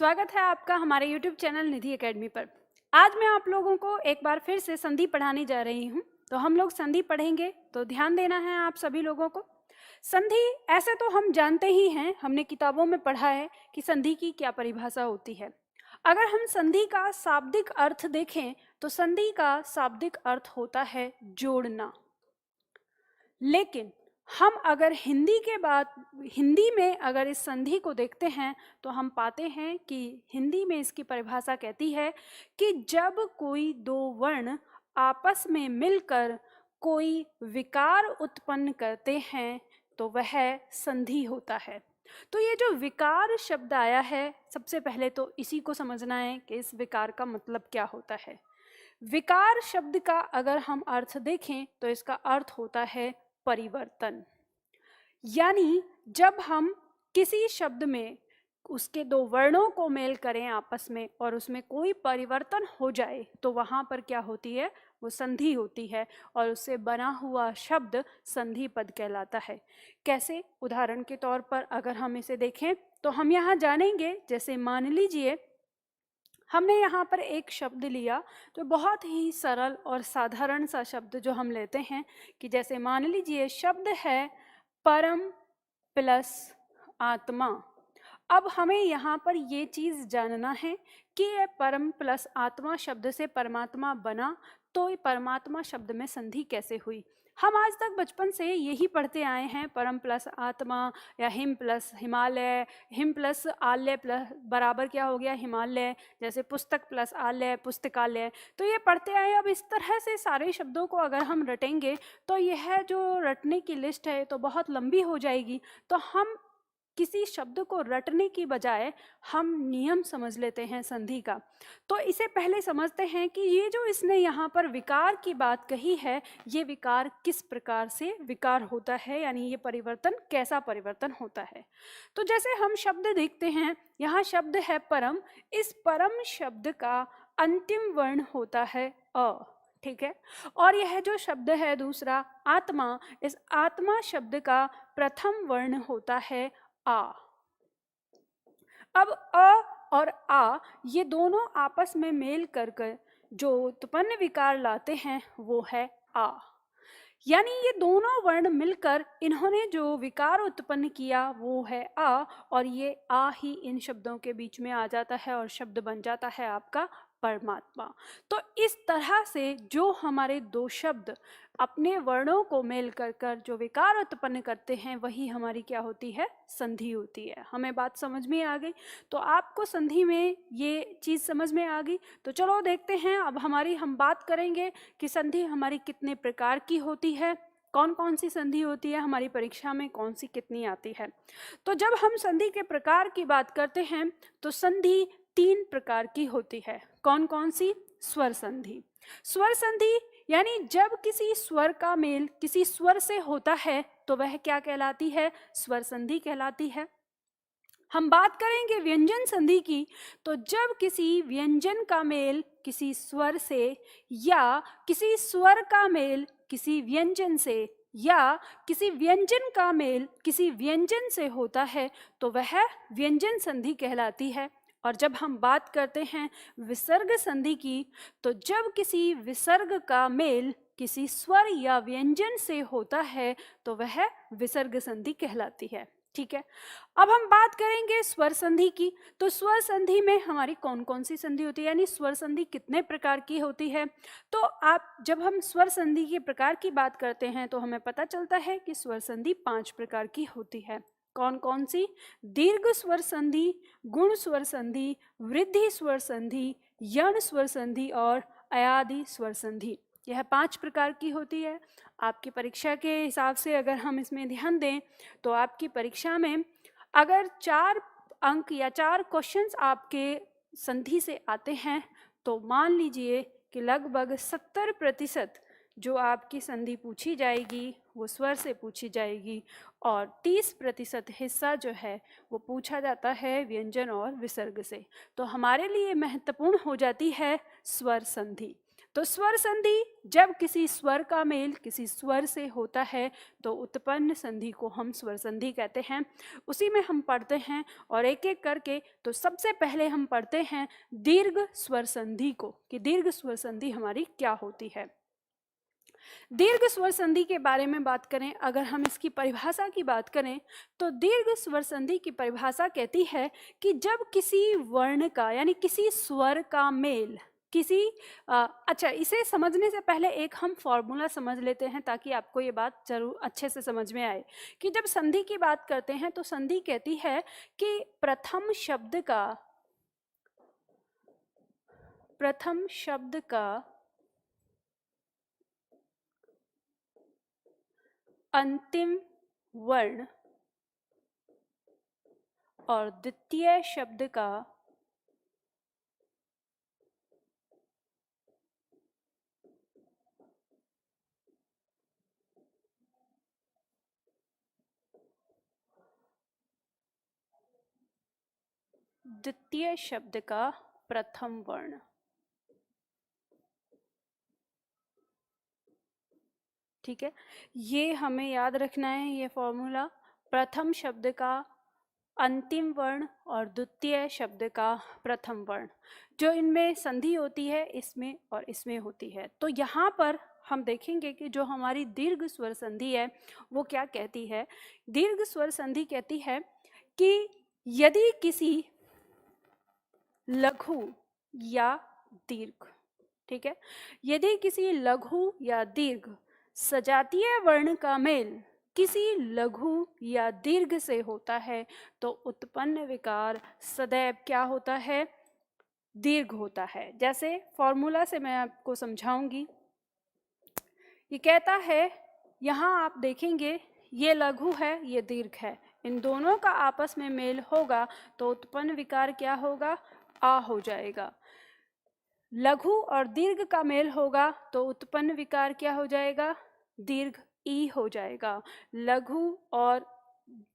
स्वागत है आपका हमारे YouTube चैनल निधि एकेडमी पर। आज मैं आप लोगों को एक बार फिर से संधि पढ़ाने जा रही हूँ। तो हम लोग संधि पढ़ेंगे, तो ध्यान देना है आप सभी लोगों को। संधि ऐसे तो हम जानते ही हैं, हमने किताबों में पढ़ा है कि संधि की क्या परिभाषा होती है। अगर हम संधि का शाब्दिक अर्थ देखें तो संधि का शाब्दिक अर्थ होता है जोड़ना। लेकिन हम अगर हिंदी में अगर इस संधि को देखते हैं तो हम पाते हैं कि हिंदी में इसकी परिभाषा कहती है कि जब कोई दो वर्ण आपस में मिलकर कोई विकार उत्पन्न करते हैं तो वह संधि होता है। तो ये जो विकार शब्द आया है, सबसे पहले तो इसी को समझना है कि इस विकार का मतलब क्या होता है। विकार शब्द का अगर हम अर्थ देखें तो इसका अर्थ होता है परिवर्तन। यानी जब हम किसी शब्द में उसके दो वर्णों को मेल करें आपस में और उसमें कोई परिवर्तन हो जाए तो वहां पर क्या होती है, वो संधि होती है और उससे बना हुआ शब्द संधि पद कहलाता है। कैसे? उदाहरण के तौर पर अगर हम इसे देखें तो हम यहाँ जानेंगे। जैसे मान लीजिए हमने यहाँ पर एक शब्द लिया जो बहुत ही सरल और साधारण सा शब्द जो हम लेते हैं कि जैसे मान लीजिए शब्द है परम प्लस आत्मा। अब हमें यहाँ पर ये चीज़ जानना है कि ये परम प्लस आत्मा शब्द से परमात्मा बना, तो ये परमात्मा शब्द में संधि कैसे हुई। हम आज तक बचपन से यही पढ़ते आए हैं, परम प्लस आत्मा या him plus Himalaya, him plus आलय प्लस बराबर क्या हो गया हिमालय, जैसे पुस्तक प्लस आलय पुस्तकालय। तो ये पढ़ते आए। अब इस तरह से सारे शब्दों को अगर हम रटेंगे तो यह जो रटने की लिस्ट है तो बहुत लंबी हो जाएगी। तो हम किसी शब्द को रटने की बजाय हम नियम समझ लेते हैं संधि का। तो इसे पहले समझते हैं कि ये जो इसने यहाँ पर विकार की बात कही है, ये विकार किस प्रकार से विकार होता है, यानी ये परिवर्तन कैसा परिवर्तन होता है। तो जैसे हम शब्द देखते हैं, यहाँ शब्द है परम। इस परम शब्द का अंतिम वर्ण होता है अ, ठीक है। और यह जो शब्द है दूसरा आत्मा, इस आत्मा शब्द का प्रथम वर्ण होता है आ। अब अ और आ ये दोनों आपस में मेल कर जो उत्पन्न विकार लाते हैं वो है आ। यानी ये दोनों वर्ण मिलकर इन्होंने जो विकार उत्पन्न किया वो है आ, और ये आ ही इन शब्दों के बीच में आ जाता है और शब्द बन जाता है आपका परमात्मा। तो इस तरह से जो हमारे दो शब्द अपने वर्णों को मेल कर जो विकार उत्पन्न करते हैं वही हमारी क्या होती है, संधि होती है। हमें बात समझ में आ गई? तो आपको संधि में ये चीज़ समझ में आ गई। तो चलो देखते हैं, अब हम बात करेंगे कि संधि हमारी कितने प्रकार की होती है, कौन कौन सी संधि होती है, हमारी परीक्षा में कौन सी कितनी आती है। तो जब हम संधि के प्रकार की बात करते हैं तो संधि तीन प्रकार की होती है। कौन कौन सी? स्वर संधि। स्वर संधि यानी जब किसी स्वर का मेल किसी स्वर से होता है तो वह क्या कहलाती है, स्वर संधि कहलाती है। हम बात करेंगे व्यंजन संधि की, तो जब किसी व्यंजन का मेल किसी स्वर से या किसी स्वर का मेल किसी व्यंजन से या किसी व्यंजन का मेल किसी व्यंजन से होता है तो वह व्यंजन संधि कहलाती है। और जब हम बात करते हैं विसर्ग संधि की, तो जब किसी विसर्ग का मेल किसी स्वर या व्यंजन से होता है तो वह विसर्ग संधि कहलाती है। ठीक है। अब हम बात करेंगे स्वर संधि की। तो स्वर संधि में हमारी कौन कौन सी संधि होती है, यानी स्वर संधि कितने प्रकार की होती है। तो आप जब हम स्वर संधि के प्रकार की बात करते हैं तो हमें पता चलता है कि स्वर संधि 5 प्रकार की होती है। कौन कौन सी? दीर्घ स्वर संधि, गुण स्वर संधि, वृद्धि स्वर संधि, यण स्वर संधि और अयादि स्वर संधि। यह 5 प्रकार की होती है। आपकी परीक्षा के हिसाब से अगर हम इसमें ध्यान दें तो आपकी परीक्षा में अगर 4 अंक या 4 क्वेश्चंस आपके संधि से आते हैं तो मान लीजिए कि लगभग 70% जो आपकी संधि पूछी जाएगी वो स्वर से पूछी जाएगी और 30% हिस्सा जो है वो पूछा जाता है व्यंजन और विसर्ग से। तो हमारे लिए महत्वपूर्ण हो जाती है स्वर संधि। तो स्वर संधि जब किसी स्वर का मेल किसी स्वर से होता है तो उत्पन्न संधि को हम स्वर संधि कहते हैं। उसी में हम पढ़ते हैं और एक एक करके। तो सबसे पहले हम पढ़ते हैं दीर्घ स्वर संधि को, कि दीर्घ स्वर संधि हमारी क्या होती है। दीर्घ स्वर संधि के बारे में बात करें, अगर हम इसकी परिभाषा की बात करें तो दीर्घ स्वर संधि की परिभाषा कहती है कि जब किसी वर्ण का यानी किसी स्वर का मेल किसी अच्छा, इसे समझने से पहले एक हम फॉर्मूला समझ लेते हैं ताकि आपको ये बात जरूर अच्छे से समझ में आए कि जब संधि की बात करते हैं तो संधि कहती है कि प्रथम शब्द का अंतिम वर्ण और द्वितीय शब्द का द्वितीय शब्द का प्रथम वर्ण। ठीक है, ये हमें याद रखना है, ये फॉर्मूला। प्रथम शब्द का अंतिम वर्ण और द्वितीय शब्द का प्रथम वर्ण, जो इनमें संधि होती है इसमें और इसमें होती है। तो यहाँ पर हम देखेंगे कि जो हमारी दीर्घ स्वर संधि है वो क्या कहती है। दीर्घ स्वर संधि कहती है कि यदि किसी लघु या दीर्घ, ठीक है, यदि किसी लघु या दीर्घ सजातीय वर्ण का मेल किसी लघु या दीर्घ से होता है तो उत्पन्न विकार सदैव क्या होता है, दीर्घ होता है। जैसे फॉर्मूला से मैं आपको समझाऊंगी। ये कहता है, यहाँ आप देखेंगे ये लघु है ये दीर्घ है, इन दोनों का आपस में मेल होगा तो उत्पन्न विकार क्या होगा, आ हो जाएगा। लघु और दीर्घ का मेल होगा तो उत्पन्न विकार क्या हो जाएगा, दीर्घ ई हो जाएगा। लघु और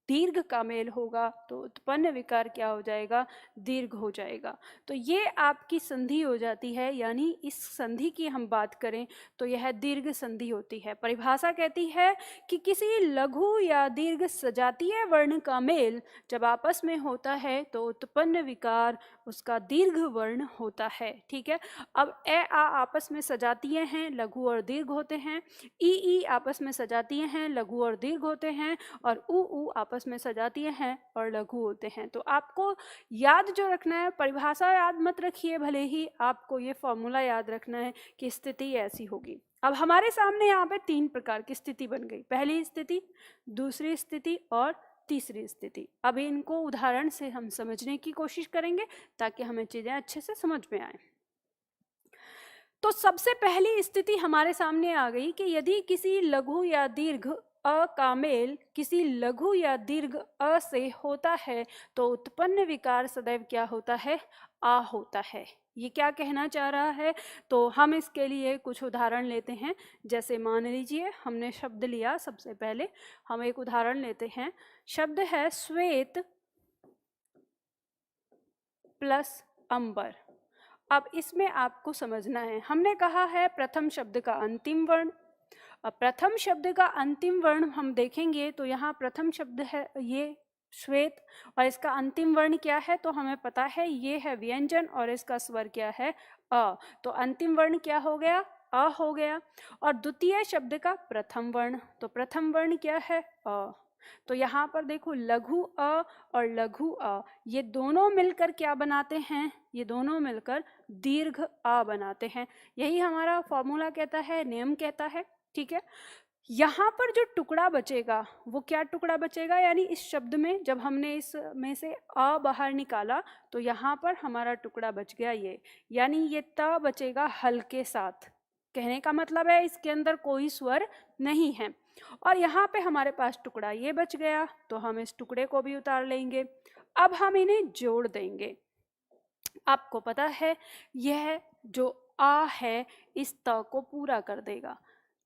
दीर्घ का मेल होगा तो उत्पन्न विकार क्या हो जाएगा, दीर्घ हो जाएगा। तो ये आपकी संधि हो जाती है, यानी इस संधि की हम बात करें तो यह दीर्घ संधि होती है। परिभाषा कहती है कि किसी लघु या दीर्घ सजातीय वर्ण का मेल जब आपस में होता है तो उत्पन्न विकार उसका दीर्घ वर्ण होता है। ठीक है, अब ए आ आपस में सजातीय हैं, लघु और दीर्घ होते हैं। ई आपस में सजातीय हैं, लघु और दीर्घ होते हैं। और ऊ आपस में सजातीय हैं और लघु होते हैं। तो आपको याद जो रखना है, परिभाषा याद मत रखिए, भले ही आपको ये फॉर्मूला याद रखना है कि स्थिति ऐसी होगी। अब हमारे सामने यहाँ पे 3 प्रकार की स्थिति बन गई, पहली स्थिति, दूसरी स्थिति और तीसरी स्थिति। अब इनको उदाहरण से हम समझने की कोशिश करेंगे ताकि हमें चीजें अच्छे से समझ में आए। तो सबसे पहली स्थिति हमारे सामने आ गई कि यदि किसी लघु या दीर्घ अ का मेल किसी लघु या दीर्घ अ से होता है तो उत्पन्न विकार सदैव क्या होता है, आ होता है। ये क्या कहना चाह रहा है, तो हम इसके लिए कुछ उदाहरण लेते हैं। जैसे मान लीजिए हमने शब्द लिया, सबसे पहले हम एक उदाहरण लेते हैं। शब्द है श्वेत प्लस अंबर। अब इसमें आपको समझना है, हमने कहा है प्रथम शब्द का अंतिम वर्ण। अब प्रथम शब्द का अंतिम वर्ण हम देखेंगे तो यहाँ प्रथम शब्द है ये श्वेत और इसका अंतिम वर्ण क्या है, तो हमें पता है ये है व्यंजन और इसका स्वर क्या है, अ। तो अंतिम वर्ण क्या हो गया, अ हो गया। और द्वितीय शब्द का प्रथम वर्ण, तो प्रथम वर्ण क्या है, अ। तो यहाँ पर देखो लघु अ और लघु अ ये दोनों मिलकर क्या बनाते हैं, ये दोनों मिलकर दीर्घ आ बनाते हैं। यही हमारा फॉर्मूला कहता है, नियम कहता है। ठीक है, यहाँ पर जो टुकड़ा बचेगा वो क्या टुकड़ा बचेगा, यानी इस शब्द में जब हमने इस में से अ बाहर निकाला तो यहाँ पर हमारा टुकड़ा बच गया ये, यानी ये त बचेगा हल के साथ। कहने का मतलब है इसके अंदर कोई स्वर नहीं है। और यहाँ पे हमारे पास टुकड़ा ये बच गया तो हम इस टुकड़े को भी उतार लेंगे। अब हम इन्हें जोड़ देंगे। आपको पता है यह जो आ है इस त को पूरा कर देगा,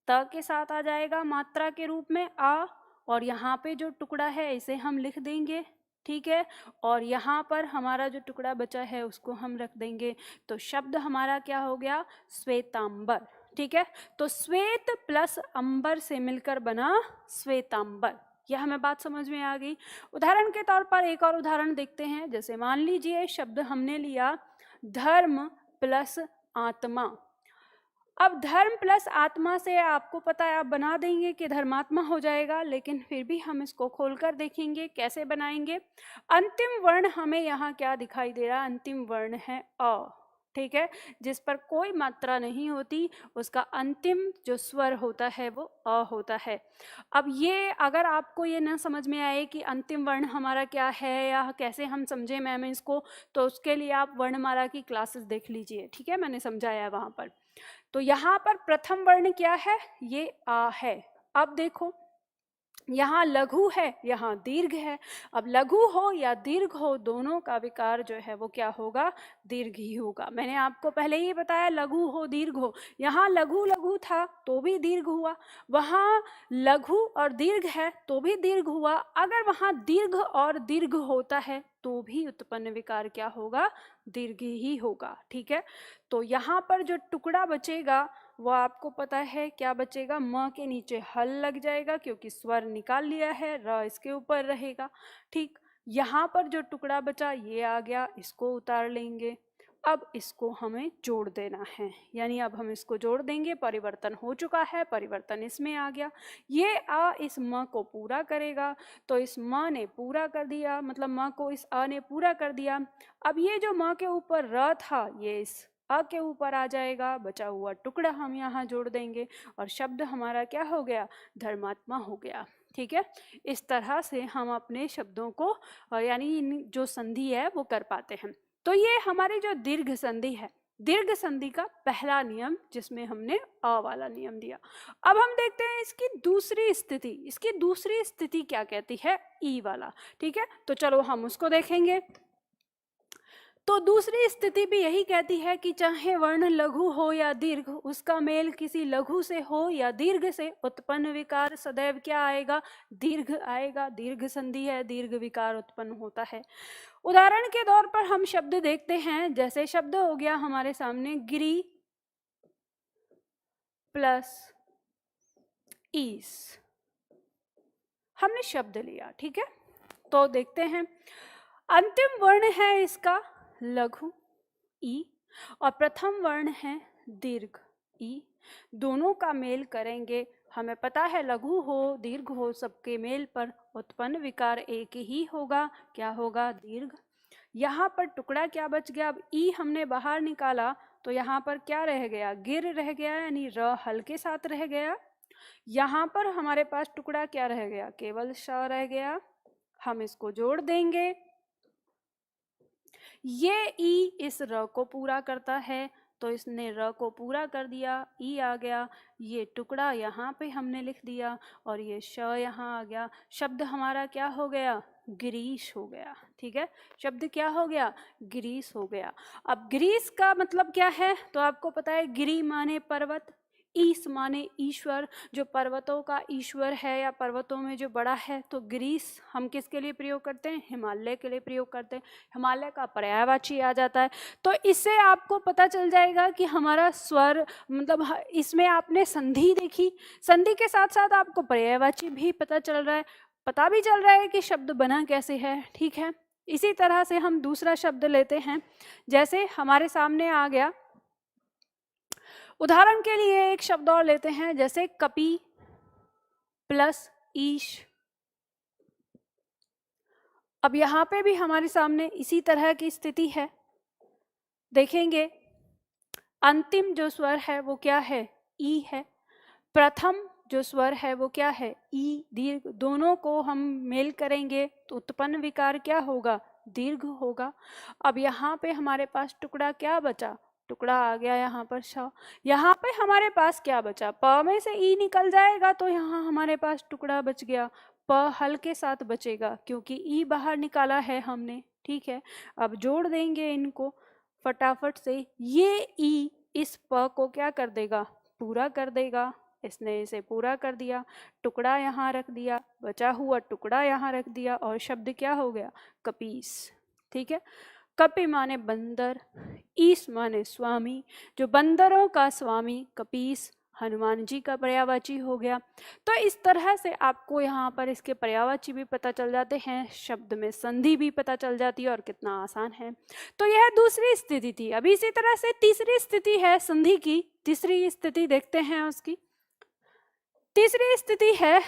त के साथ आ जाएगा मात्रा के रूप में आ, और यहाँ पे जो टुकड़ा है इसे हम लिख देंगे ठीक है। और यहाँ पर हमारा जो टुकड़ा बचा है उसको हम रख देंगे, तो शब्द हमारा क्या हो गया, श्वेतांबर। ठीक है, तो श्वेत प्लस अंबर से मिलकर बना श्वेतांबर। यह हमें बात समझ में आ गई। उदाहरण के तौर पर एक और उदाहरण देखते हैं। जैसे मान लीजिए शब्द हमने लिया धर्म प्लस आत्मा। अब धर्म प्लस आत्मा से आपको पता है आप बना देंगे कि धर्मात्मा हो जाएगा, लेकिन फिर भी हम इसको खोलकर देखेंगे कैसे बनाएंगे। अंतिम वर्ण हमें यहाँ क्या दिखाई दे रहा है, अंतिम वर्ण है अ। ठीक है, जिस पर कोई मात्रा नहीं होती उसका अंतिम जो स्वर होता है वो अ होता है। अब ये अगर आपको ये ना समझ में आए कि अंतिम वर्ण हमारा क्या है या कैसे हम समझे मैम इसको, तो उसके लिए आप वर्णमाला की क्लासेस देख लीजिए। ठीक है, मैंने समझाया है वहाँ पर। तो यहाँ पर प्रथम वर्ण क्या है, ये आ है। अब देखो यहाँ लघु है, यहाँ दीर्घ है। अब लघु हो या दीर्घ हो, दोनों का विकार जो है वो क्या होगा, दीर्घ ही होगा। मैंने आपको पहले ही बताया लघु हो दीर्घ हो, यहाँ लघु लघु था तो भी दीर्घ हुआ, वहाँ लघु और दीर्घ है तो भी दीर्घ हुआ। अगर वहाँ दीर्घ और दीर्घ होता है तो भी उत्पन्न विकार क्या होगा, दीर्घ ही होगा। ठीक है, तो यहाँ पर जो टुकड़ा बचेगा वो आपको पता है क्या बचेगा, म के नीचे हल लग जाएगा क्योंकि स्वर निकाल लिया है, र इसके ऊपर रहेगा। ठीक, यहाँ पर जो टुकड़ा बचा ये आ गया, इसको उतार लेंगे। अब इसको हमें जोड़ देना है, यानी अब हम इसको जोड़ देंगे। परिवर्तन हो चुका है, परिवर्तन इसमें आ गया। ये आ इस म को पूरा करेगा, तो इस म ने पूरा कर दिया, मतलब म को इस अ ने पूरा कर दिया। अब ये जो म के ऊपर र था ये इस अ के ऊपर आ जाएगा, बचा हुआ टुकड़ा हम यहाँ जोड़ देंगे और शब्द हमारा क्या हो गया, धर्मात्मा हो गया। ठीक है, इस तरह से हम अपने शब्दों को यानी जो संधि है वो कर पाते हैं। तो ये हमारी जो दीर्घ संधि है, दीर्घ संधि का पहला नियम जिसमें हमने अ वाला नियम दिया। अब हम देखते हैं इसकी दूसरी स्थिति। इसकी दूसरी स्थिति क्या कहती है, ई वाला। ठीक है, तो चलो हम उसको देखेंगे। तो दूसरी स्थिति भी यही कहती है कि चाहे वर्ण लघु हो या दीर्घ, उसका मेल किसी लघु से हो या दीर्घ से, उत्पन्न विकार सदैव क्या आएगा, दीर्घ आएगा। दीर्घ संधि है, दीर्घ विकार उत्पन्न होता है। उदाहरण के तौर पर हम शब्द देखते हैं। जैसे शब्द हो गया हमारे सामने गिरी प्लस ईस, हमने शब्द लिया। ठीक है, तो देखते हैं अंतिम वर्ण है इसका लघु ई और प्रथम वर्ण है दीर्घ ई। दोनों का मेल करेंगे, हमें पता है लघु हो दीर्घ हो सबके मेल पर उत्पन्न विकार एक ही होगा, क्या होगा, दीर्घ। यहाँ पर टुकड़ा क्या बच गया, अब ई हमने बाहर निकाला तो यहाँ पर क्या रह गया, गिर रह गया, यानी र हल के साथ रह गया। यहाँ पर हमारे पास टुकड़ा क्या रह गया, केवल श रह गया। हम इसको जोड़ देंगे, ये ई इस र को पूरा करता है तो इसने र को पूरा कर दिया, ई आ गया। ये टुकड़ा यहाँ पे हमने लिख दिया और ये श यहाँ आ गया। शब्द हमारा क्या हो गया, गिरीश हो गया। ठीक है, शब्द क्या हो गया, गिरीश हो गया। अब गिरीश का मतलब क्या है, तो आपको पता है गिरी माने पर्वत, ईश माने ईश्वर, जो पर्वतों का ईश्वर है या पर्वतों में जो बड़ा है। तो गिरीश हम किसके लिए प्रयोग करते हैं, हिमालय के लिए प्रयोग करते हैं। हिमालय का पर्यायवाची आ जाता है। तो इससे आपको पता चल जाएगा कि हमारा स्वर, मतलब इसमें आपने संधि देखी, संधि के साथ साथ आपको पर्यायवाची भी पता चल रहा है, पता भी चल रहा है कि शब्द बना कैसे है। ठीक है, इसी तरह से हम दूसरा शब्द लेते हैं। जैसे हमारे सामने आ गया, उदाहरण के लिए एक शब्द और लेते हैं, जैसे कपि प्लस ईश। अब यहाँ पे भी हमारे सामने इसी तरह की स्थिति है। देखेंगे अंतिम जो स्वर है वो क्या है, ई है। प्रथम जो स्वर है वो क्या है, ई दीर्घ। दोनों को हम मेल करेंगे तो उत्पन्न विकार क्या होगा, दीर्घ होगा। अब यहाँ पे हमारे पास टुकड़ा क्या बचा, टुकड़ा आ गया यहाँ पर श। यहाँ पे हमारे पास क्या बचा, प में से ई निकल जाएगा तो यहाँ हमारे पास टुकड़ा बच गया, प हल के साथ बचेगा क्योंकि ई बाहर निकाला है हमने। ठीक है, अब जोड़ देंगे इनको फटाफट से। ये ई इस प को क्या कर देगा, पूरा कर देगा। इसने इसे पूरा कर दिया, टुकड़ा यहाँ रख दिया, बचा हुआ टुकड़ा यहाँ रख दिया और शब्द क्या हो गया? कपीस। ठीक है, कपि माने बंदर, ईस माने स्वामी, जो बंदरों का स्वामी कपीस हनुमान जी का पर्यायवाची हो गया। तो इस तरह से आपको यहाँ पर इसके पर्यायवाची भी पता चल जाते हैं, शब्द में संधि भी पता चल जाती है और कितना आसान है। तो यह दूसरी स्थिति थी। अभी इसी तरह से तीसरी स्थिति है संधि की। तीसरी स्थिति देखते हैं उसकी। तीसरी स्थिति है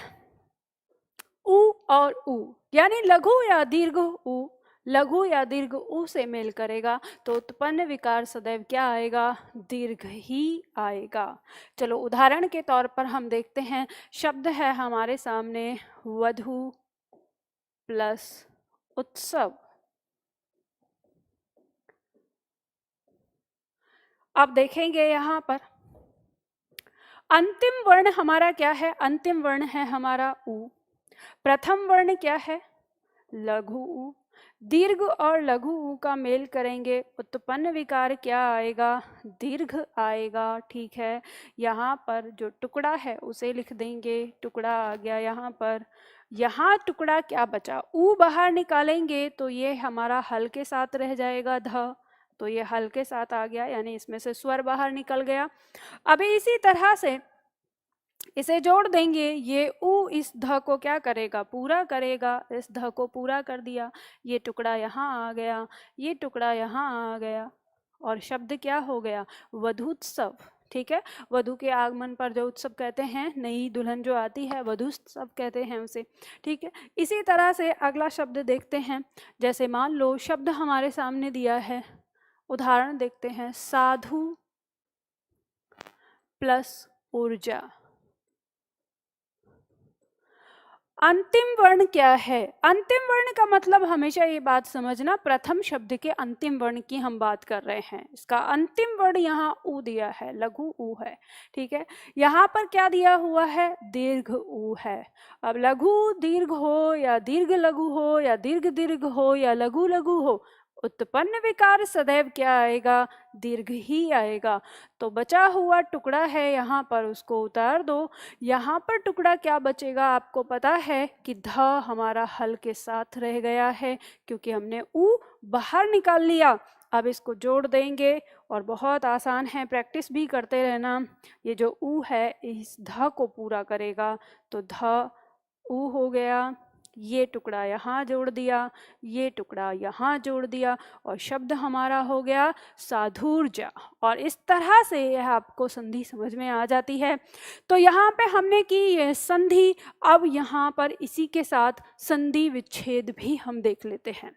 उ और उ, यानी लघु या दीर्घ उ लघु या दीर्घ उ से मेल करेगा तो उत्पन्न विकार सदैव क्या आएगा? दीर्घ ही आएगा। चलो उदाहरण के तौर पर हम देखते हैं। शब्द है हमारे सामने वधु प्लस उत्सव। अब देखेंगे यहाँ पर अंतिम वर्ण हमारा क्या है? अंतिम वर्ण है हमारा उ। प्रथम वर्ण क्या है? लघु उ। दीर्घ और लघु उ का मेल करेंगे, उत्पन्न विकार क्या आएगा? दीर्घ आएगा। ठीक है, यहाँ पर जो टुकड़ा है उसे लिख देंगे, टुकड़ा आ गया यहाँ पर। यहाँ टुकड़ा क्या बचा? उ बाहर निकालेंगे तो ये हमारा हल के साथ रह जाएगा ध, तो ये हल के साथ आ गया, यानी इसमें से स्वर बाहर निकल गया। अभी इसी तरह से इसे जोड़ देंगे, ये उ इस ध को क्या करेगा? पूरा करेगा। इस ध को पूरा कर दिया, ये टुकड़ा यहाँ आ गया, ये टुकड़ा यहाँ आ गया और शब्द क्या हो गया? वधूत्सव। ठीक है, वधु के आगमन पर जो उत्सव कहते हैं, नई दुल्हन जो आती है वधूत्सव कहते हैं उसे। ठीक है, इसी तरह से अगला शब्द देखते हैं। जैसे मान लो शब्द हमारे सामने दिया है, उदाहरण देखते हैं, साधु प्लस ऊर्जा। अंतिम वर्ण क्या है? अंतिम वर्ण का मतलब हमेशा ये बात समझना, प्रथम शब्द के अंतिम वर्ण की हम बात कर रहे हैं। इसका अंतिम वर्ण यहाँ उ दिया है, लघु उ है। ठीक है, यहाँ पर क्या दिया हुआ है? दीर्घ उ है। अब लघु दीर्घ हो या दीर्घ लघु हो या दीर्घ दीर्घ हो या लघु लघु हो, उत्पन्न विकार सदैव क्या आएगा? दीर्घ ही आएगा। तो बचा हुआ टुकड़ा है यहाँ पर, उसको उतार दो। यहाँ पर टुकड़ा क्या बचेगा? आपको पता है कि ध हमारा हल के साथ रह गया है, क्योंकि हमने उ बाहर निकाल लिया। अब इसको जोड़ देंगे और बहुत आसान है, प्रैक्टिस भी करते रहना। ये जो उ है इस ध को पूरा करेगा, तो ध उ हो गया। ये टुकड़ा यहाँ जोड़ दिया, ये टुकड़ा यहाँ जोड़ दिया और शब्द हमारा हो गया साधुर्जा। और इस तरह से यह आपको संधि समझ में आ जाती है। तो यहाँ पे हमने की यह संधि। अब यहाँ पर इसी के साथ संधि विच्छेद भी हम देख लेते हैं।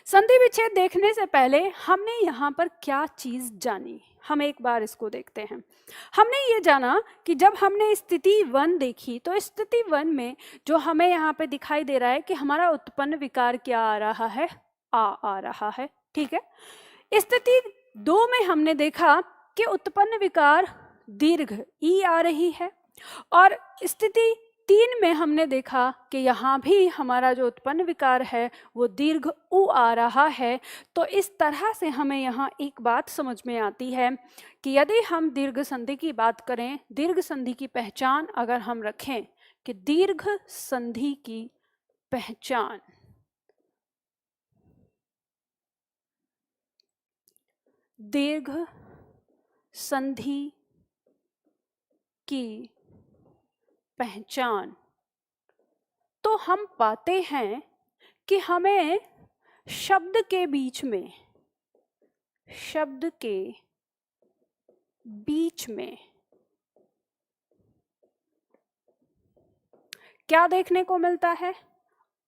संधि विच्छेद देखने से पहले हमने यहाँ पर क्या चीज जानी, हम एक बार इसको देखते हैं। हमने ये जाना कि जब हमने स्थिति 1 देखी तो स्थिति 1 में जो हमें यहाँ पे दिखाई दे रहा है कि हमारा उत्पन्न विकार क्या आ रहा है? आ रहा है। ठीक है, स्थिति 2 में हमने देखा कि उत्पन्न विकार दीर्घ ई आ रही है और स्थिति 3 में हमने देखा कि यहाँ भी हमारा जो उत्पन्न विकार है वो दीर्घ उ आ रहा है। तो इस तरह से हमें यहाँ एक बात समझ में आती है कि यदि हम दीर्घ संधि की बात करें, दीर्घ संधि की पहचान अगर हम रखें कि दीर्घ संधि की पहचान, दीर्घ संधि की पहचान, तो हम पाते हैं कि हमें शब्द के बीच में क्या देखने को मिलता है?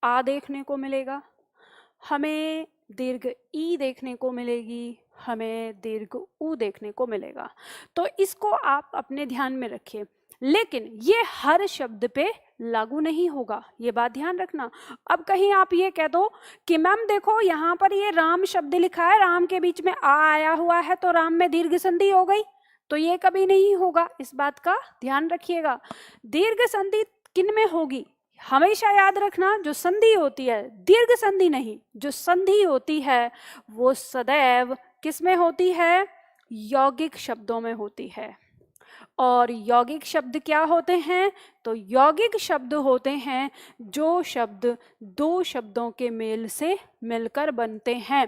आ देखने को मिलेगा, हमें दीर्घ ई देखने को मिलेगी, हमें दीर्घ उ देखने को मिलेगा। तो इसको आप अपने ध्यान में रखिए, लेकिन ये हर शब्द पे लागू नहीं होगा, ये बात ध्यान रखना। अब कहीं आप ये कह दो कि मैम देखो यहाँ पर ये राम शब्द लिखा है, राम के बीच में आ आया हुआ है तो राम में दीर्घ संधि हो गई, तो ये कभी नहीं होगा। इस बात का ध्यान रखिएगा। दीर्घ संधि किन में होगी? हमेशा याद रखना, जो संधि होती है, दीर्घ संधि नहीं, जो संधि होती है वो सदैव किस में होती है? यौगिक शब्दों में होती है। और यौगिक शब्द क्या होते हैं? तो यौगिक शब्द होते हैं जो शब्द दो शब्दों के मेल से मिलकर बनते हैं।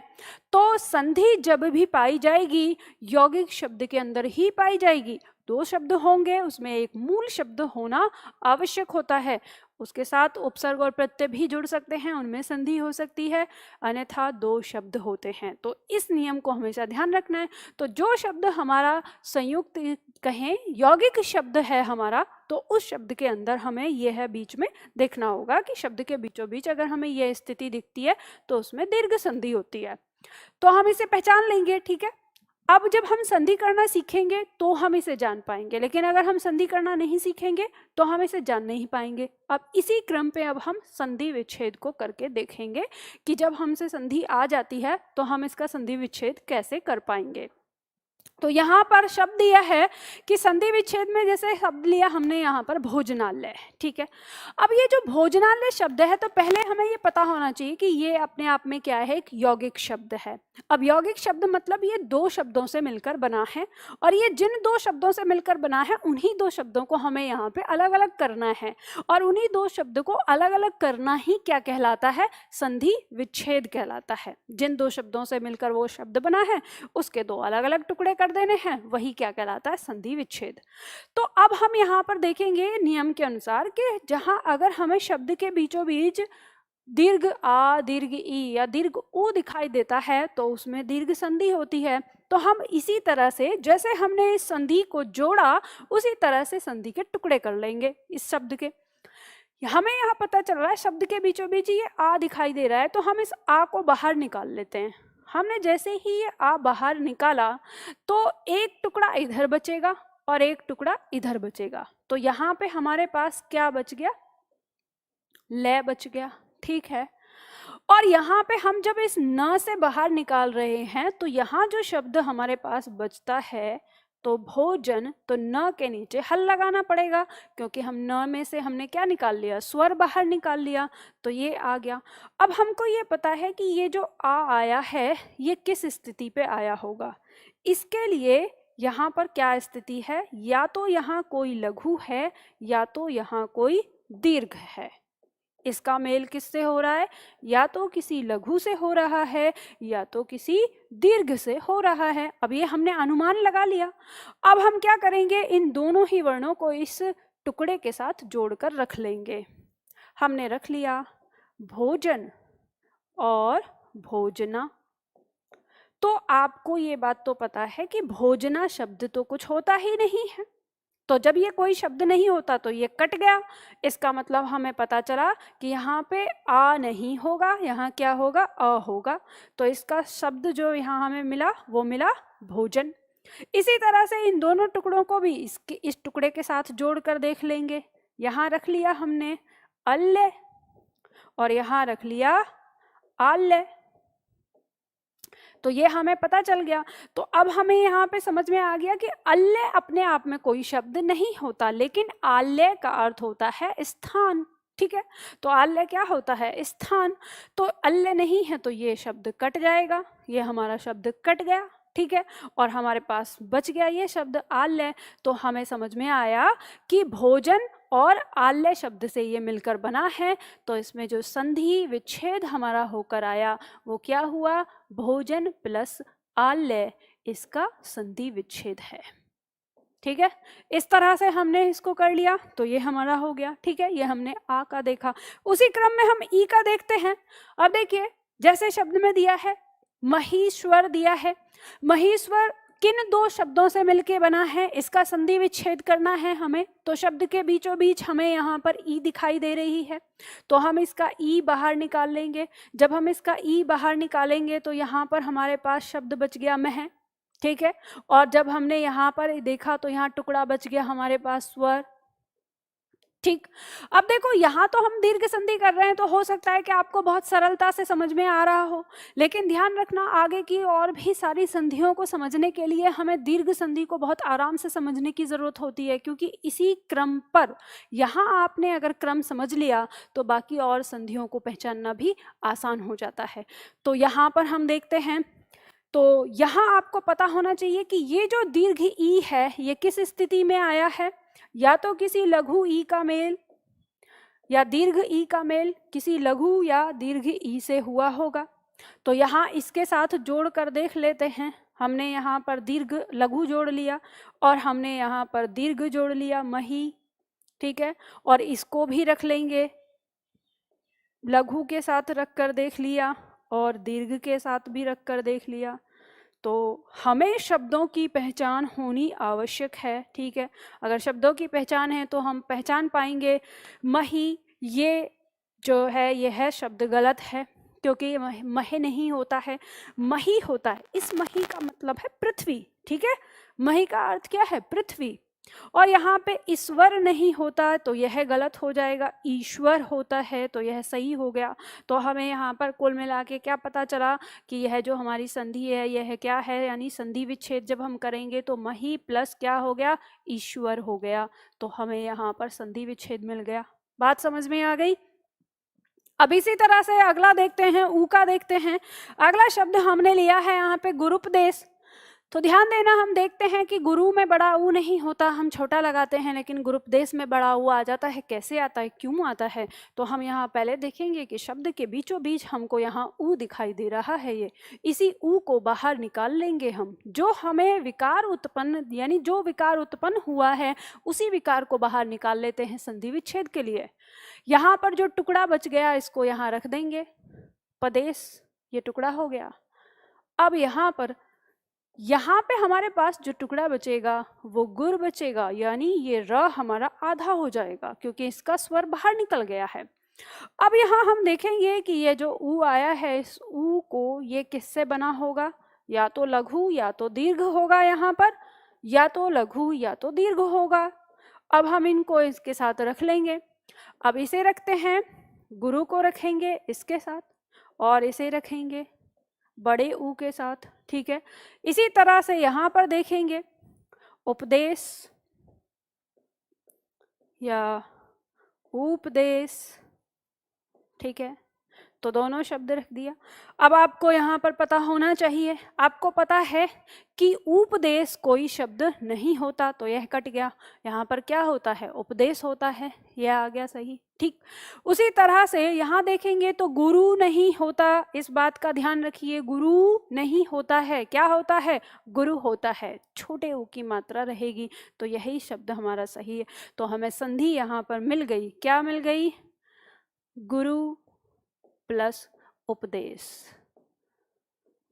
तो संधि जब भी पाई जाएगी यौगिक शब्द के अंदर ही पाई जाएगी। दो शब्द होंगे, उसमें एक मूल शब्द होना आवश्यक होता है, उसके साथ उपसर्ग और प्रत्यय भी जुड़ सकते हैं, उनमें संधि हो सकती है, अन्यथा दो शब्द होते हैं। तो इस नियम को हमेशा ध्यान रखना है। तो जो शब्द हमारा संयुक्त कहें यौगिक शब्द है हमारा, तो उस शब्द के अंदर हमें यह है बीच में देखना होगा कि शब्द के बीचों बीच अगर हमें यह स्थिति दिखती है तो उसमें दीर्घ संधि होती है। तो हम इसे पहचान लेंगे, ठीक है। अब जब हम संधि करना सीखेंगे तो हम इसे जान पाएंगे, लेकिन अगर हम संधि करना नहीं सीखेंगे तो हम इसे जान नहीं पाएंगे। अब इसी क्रम पे अब हम संधि विच्छेद को करके देखेंगे कि जब हमसे संधि आ जाती है तो हम इसका संधि विच्छेद कैसे कर पाएंगे। तो यहाँ पर शब्द दिया है कि संधि विच्छेद में जैसे शब्द लिया हमने यहाँ पर भोजनालय, ठीक है। अब ये जो भोजनालय शब्द है तो पहले हमें ये पता होना चाहिए कि ये अपने आप में क्या है, एक यौगिक शब्द है। अब यौगिक शब्द मतलब ये दो शब्दों से मिलकर बना है, और ये जिन दो शब्दों से मिलकर बना है उन्हीं दो शब्दों को हमें यहाँ पे अलग अलग करना है, और उन्हीं दो शब्द को अलग अलग करना ही क्या कहलाता है, संधि विच्छेद कहलाता है। जिन दो शब्दों से मिलकर वो शब्द बना है उसके दो अलग अलग टुकड़े कर देने हैं, वही क्या कहलाता है, संधि विच्छेद। तो अब हम यहाँ पर देखेंगे नियम के अनुसार कि जहाँ अगर हमें शब्द के बीचों बीच दीर्घ आ, दीर्घ ई या दीर्घ ऊ दिखाई देता है तो उसमें दीर्घ संधि होती है। तो हम इसी तरह से जैसे हमने इस संधि को जोड़ा उसी तरह से संधि के टुकड़े कर लेंगे इस शब्द के। हमें यहाँ पता चल रहा है शब्द के बीचों बीच ये आ दिखाई दे रहा है, तो हम इस आ को बाहर निकाल लेते हैं। हमने जैसे ही ये आ बाहर निकाला तो एक टुकड़ा इधर बचेगा और एक टुकड़ा इधर बचेगा। तो यहाँ पे हमारे पास क्या बच गया, ले बच गया, ठीक है। और यहाँ पे हम जब इस न से बाहर निकाल रहे हैं तो यहाँ जो शब्द हमारे पास बचता है तो भोजन, तो न के नीचे हल लगाना पड़ेगा क्योंकि हम न में से हमने क्या निकाल लिया, स्वर बाहर निकाल लिया, तो ये आ गया। अब हमको ये पता है कि ये जो आ आया है ये किस स्थिति पे आया होगा। इसके लिए यहाँ पर क्या स्थिति है, या तो यहाँ कोई लघु है या तो यहाँ कोई दीर्घ है। इसका मेल किससे हो रहा है, या तो किसी लघु से हो रहा है या तो किसी दीर्घ से हो रहा है। अब ये हमने अनुमान लगा लिया। अब हम क्या करेंगे, इन दोनों ही वर्णों को इस टुकड़े के साथ जोड़कर रख लेंगे। हमने रख लिया भोजन और भोजना। तो आपको ये बात तो पता है कि भोजना शब्द तो कुछ होता ही नहीं है, तो जब ये कोई शब्द नहीं होता तो ये कट गया। इसका मतलब हमें पता चला कि यहाँ पे आ नहीं होगा, यहाँ क्या होगा, अ होगा। तो इसका शब्द जो यहाँ हमें मिला वो मिला भोजन। इसी तरह से इन दोनों टुकड़ों को भी इस टुकड़े के साथ जोड़कर देख लेंगे। यहाँ रख लिया हमने अल्ले और यहाँ रख लिया आल्ले, तो ये हमें पता चल गया। तो अब हमें यहाँ पे समझ में आ गया कि अल्ले अपने आप में कोई शब्द नहीं होता, लेकिन आल्ले का अर्थ होता है स्थान, ठीक है। तो आल्ले क्या होता है, स्थान। तो अल्ले नहीं है तो ये शब्द कट जाएगा, ये हमारा शब्द कट गया, ठीक है। और हमारे पास बच गया ये शब्द आल्ले। तो हमें समझ में आया कि भोजन और आल्य शब्द से ये मिलकर बना है। तो इसमें जो संधि विच्छेद हमारा होकर आया वो क्या हुआ, भोजन प्लस आल्य, इसका संधि विच्छेद है, ठीक है। इस तरह से हमने इसको कर लिया तो ये हमारा हो गया, ठीक है। ये हमने आ का देखा। उसी क्रम में हम ई का देखते हैं। अब देखिए जैसे शब्द में दिया है महीश्वर दिया है, महीश्वर किन दो शब्दों से मिलके बना है, इसका संधि विच्छेद करना है हमें। तो शब्द के बीचों बीच हमें यहाँ पर ई दिखाई दे रही है, तो हम इसका ई बाहर निकाल लेंगे। जब हम इसका ई बाहर निकालेंगे तो यहाँ पर हमारे पास शब्द बच गया मह, ठीक है। और जब हमने यहाँ पर देखा तो यहाँ टुकड़ा बच गया हमारे पास स्वर, ठीक। अब देखो यहाँ तो हम दीर्घ संधि कर रहे हैं, तो हो सकता है कि आपको बहुत सरलता से समझ में आ रहा हो, लेकिन ध्यान रखना आगे की और भी सारी संधियों को समझने के लिए हमें दीर्घ संधि को बहुत आराम से समझने की जरूरत होती है, क्योंकि इसी क्रम पर यहाँ आपने अगर क्रम समझ लिया तो बाकी और संधियों को पहचानना भी आसान हो जाता है। तो यहाँ पर हम देखते हैं तो यहाँ आपको पता होना चाहिए कि ये जो दीर्घ ई है ये किस स्थिति में आया है, या तो किसी लघु ई का मेल या दीर्घ ई का मेल किसी लघु या दीर्घ ई से हुआ होगा। तो यहाँ इसके साथ जोड़ कर देख लेते हैं। हमने यहाँ पर दीर्घ लघु जोड़ लिया और हमने यहाँ पर दीर्घ जोड़ लिया मही, ठीक है, और इसको भी रख लेंगे, लघु के साथ रख कर देख लिया और दीर्घ के साथ भी रख कर देख लिया। तो हमें शब्दों की पहचान होनी आवश्यक है, ठीक है। अगर शब्दों की पहचान है तो हम पहचान पाएंगे मही, ये जो है ये है शब्द गलत है, क्योंकि महे नहीं होता है, मही होता है। इस मही का मतलब है पृथ्वी, ठीक है। मही का अर्थ क्या है? पृथ्वी। और यहाँ पे ईश्वर नहीं होता तो यह गलत हो जाएगा, ईश्वर होता है तो यह सही हो गया। तो हमें यहाँ पर कुल मिला के क्या पता चला कि यह जो हमारी संधि है यह क्या है, यानी संधि विच्छेद जब हम करेंगे तो मही प्लस क्या हो गया? ईश्वर हो गया। तो हमें यहाँ पर संधि विच्छेद मिल गया। बात समझ में आ गई? अब इसी तरह से अगला देखते हैं, ऊ का देखते हैं। अगला शब्द हमने लिया है यहाँ पे गुरुपदेश। तो ध्यान देना, हम देखते हैं कि गुरु में बड़ा ऊ नहीं होता, हम छोटा लगाते हैं, लेकिन गुरुपदेश में बड़ा ऊ आ जाता है। कैसे आता है, क्यों आता है? तो हम यहाँ पहले देखेंगे कि शब्द के बीचों बीच हमको यहाँ ऊ दिखाई दे रहा है। ये इसी ऊ को बाहर निकाल लेंगे हम। जो हमें विकार उत्पन्न, यानी जो विकार उत्पन्न हुआ है उसी विकार को बाहर निकाल लेते हैं संधि विच्छेद के लिए। यहाँ पर जो टुकड़ा बच गया इसको यहाँ रख देंगे, पदेश, ये टुकड़ा हो गया। अब यहाँ पे हमारे पास जो टुकड़ा बचेगा वो गुर बचेगा, यानी ये र हमारा आधा हो जाएगा क्योंकि इसका स्वर बाहर निकल गया है। अब यहाँ हम देखेंगे कि ये जो ऊ आया है, इस ऊ को ये किससे बना होगा? या तो लघु या तो दीर्घ होगा, यहाँ पर या तो लघु या तो दीर्घ होगा। अब हम इनको इसके साथ रख लेंगे। अब इसे रखते हैं, गुरु को रखेंगे इसके साथ और इसे रखेंगे बड़े ऊ के साथ, ठीक है। इसी तरह से यहाँ पर देखेंगे उपदेश या उपदेश, ठीक है। तो दोनों शब्द रख दिया। अब आपको यहाँ पर पता होना चाहिए, आपको पता है कि उपदेश कोई शब्द नहीं होता, तो यह कट गया। यहाँ पर क्या होता है? उपदेश होता है, यह आ गया सही, ठीक। उसी तरह से यहाँ देखेंगे तो गुरु नहीं होता, इस बात का ध्यान रखिए, गुरु नहीं होता है। क्या होता है? गुरु होता है, छोटे ऊ की मात्रा रहेगी, तो यही शब्द हमारा सही है। तो हमें संधि यहाँ पर मिल गई, क्या मिल गई? गुरु प्लस उपदेश,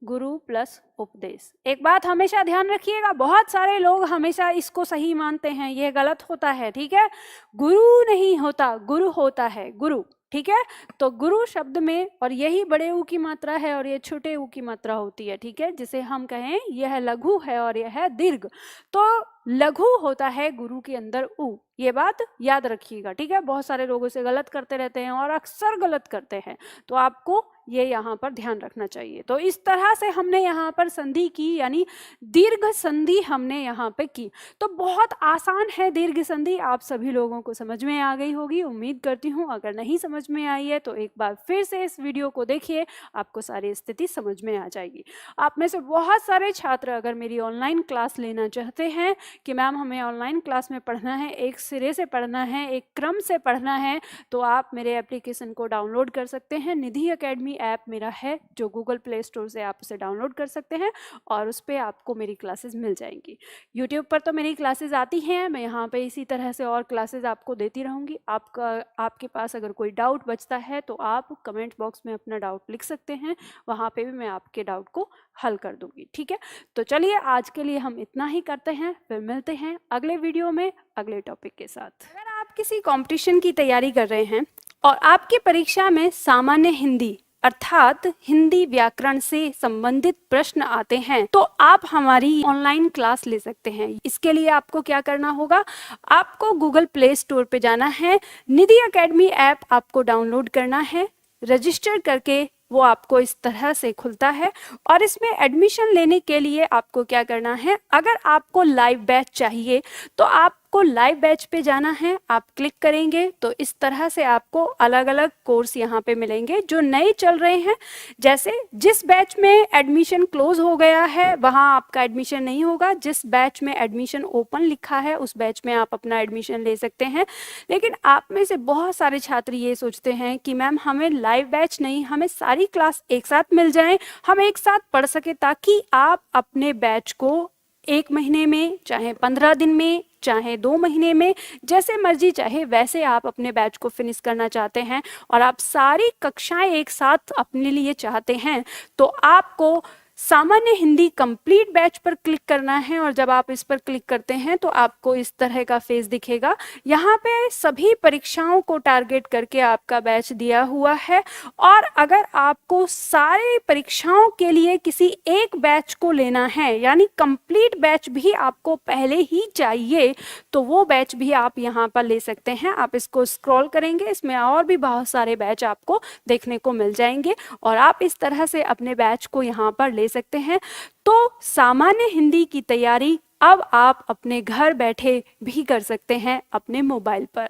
गुरु प्लस उपदेश। एक बात हमेशा ध्यान रखिएगा, बहुत सारे लोग हमेशा इसको सही मानते हैं, यह गलत होता है, ठीक है। गुरु नहीं होता, गुरु होता है, गुरु, ठीक है। तो गुरु शब्द में, और यही बड़े ऊ की मात्रा है और ये छोटे ऊ की मात्रा होती है, ठीक है, जिसे हम कहें यह लघु है और यह है दीर्घ। तो लघु होता है गुरु के अंदर ऊ, ये बात याद रखिएगा, ठीक है। बहुत सारे लोग इसे गलत करते रहते हैं और अक्सर गलत करते हैं, तो आपको ये यहाँ पर ध्यान रखना चाहिए। तो इस तरह से हमने यहाँ पर संधि की, यानी दीर्घ संधि हमने यहाँ पे की। तो बहुत आसान है दीर्घ संधि, आप सभी लोगों को समझ में आ गई होगी, उम्मीद करती हूँ। अगर नहीं समझ में आई है तो एक बार फिर से इस वीडियो को देखिए, आपको सारी स्थिति समझ में आ जाएगी। आप में से बहुत सारे छात्र अगर मेरी ऑनलाइन क्लास लेना चाहते हैं कि मैम हमें ऑनलाइन क्लास में पढ़ना है, एक सिरे से पढ़ना है, एक क्रम से पढ़ना है, तो आप मेरे एप्लीकेशन को डाउनलोड कर सकते हैं। निधि एकेडमी ऐप मेरा है, जो गूगल प्ले स्टोर से आप उसे डाउनलोड कर सकते हैं और उस पर आपको मेरी क्लासेस मिल जाएंगी। यूट्यूब पर तो मेरी क्लासेस आती हैं, मैं यहाँ पे इसी तरह से और क्लासेस आपको देती रहूँगी। आपके पास अगर कोई डाउट बचता है तो आप कमेंट बॉक्स में अपना डाउट लिख सकते हैं, वहाँ पे भी मैं आपके डाउट को हल कर दूंगी, ठीक है। तो चलिए आज के लिए हम इतना ही करते हैं, फिर मिलते हैं अगले वीडियो में अगले टॉपिक के साथ। अगर आप किसी कंपटीशन की तैयारी कर रहे हैं और आपकी परीक्षा में सामान्य हिंदी अर्थात हिंदी व्याकरण से संबंधित प्रश्न आते हैं, तो आप हमारी ऑनलाइन क्लास ले सकते हैं। इसके लिए आपको क्या करना होगा? आपको गूगल प्ले स्टोर पे जाना है, निधि एकेडमी ऐप आपको डाउनलोड करना है, रजिस्टर करके वो आपको इस तरह से खुलता है और इसमें एडमिशन लेने के लिए आपको क्या करना है? अगर आपको लाइव बैच चाहिए तो आप आपको लाइव बैच पे जाना है, आप क्लिक करेंगे तो इस तरह से आपको अलग अलग कोर्स यहाँ पे मिलेंगे जो नए चल रहे हैं। जैसे जिस बैच में एडमिशन क्लोज हो गया है वहाँ आपका एडमिशन नहीं होगा, जिस बैच में एडमिशन ओपन लिखा है उस बैच में आप अपना एडमिशन ले सकते हैं। लेकिन आप में से बहुत सारे छात्र ये सोचते हैं कि मैम हमें लाइव बैच नहीं, हमें सारी क्लास एक साथ मिल जाएं, हम एक साथ पढ़ सके, ताकि आप अपने बैच को 1 महीने में, चाहे 15 दिन में, चाहे 2 महीने में, जैसे मर्जी चाहे वैसे आप अपने बैच को फिनिश करना चाहते हैं और आप सारी कक्षाएं एक साथ अपने लिए चाहते हैं, तो आपको सामान्य हिंदी कंप्लीट बैच पर क्लिक करना है। और जब आप इस पर क्लिक करते हैं तो आपको इस तरह का फेस दिखेगा। यहाँ पे सभी परीक्षाओं को टारगेट करके आपका बैच दिया हुआ है, और अगर आपको सारे परीक्षाओं के लिए किसी एक बैच को लेना है, यानी कंप्लीट बैच भी आपको पहले ही चाहिए, तो वो बैच भी आप यहाँ पर ले सकते हैं। आप इसको स्क्रॉल करेंगे, इसमें और भी बहुत सारे बैच आपको देखने को मिल जाएंगे और आप इस तरह से अपने बैच को यहाँ पर ले सकते हैं। तो सामान्य हिंदी की तैयारी अब आप अपने घर बैठे भी कर सकते हैं अपने मोबाइल पर।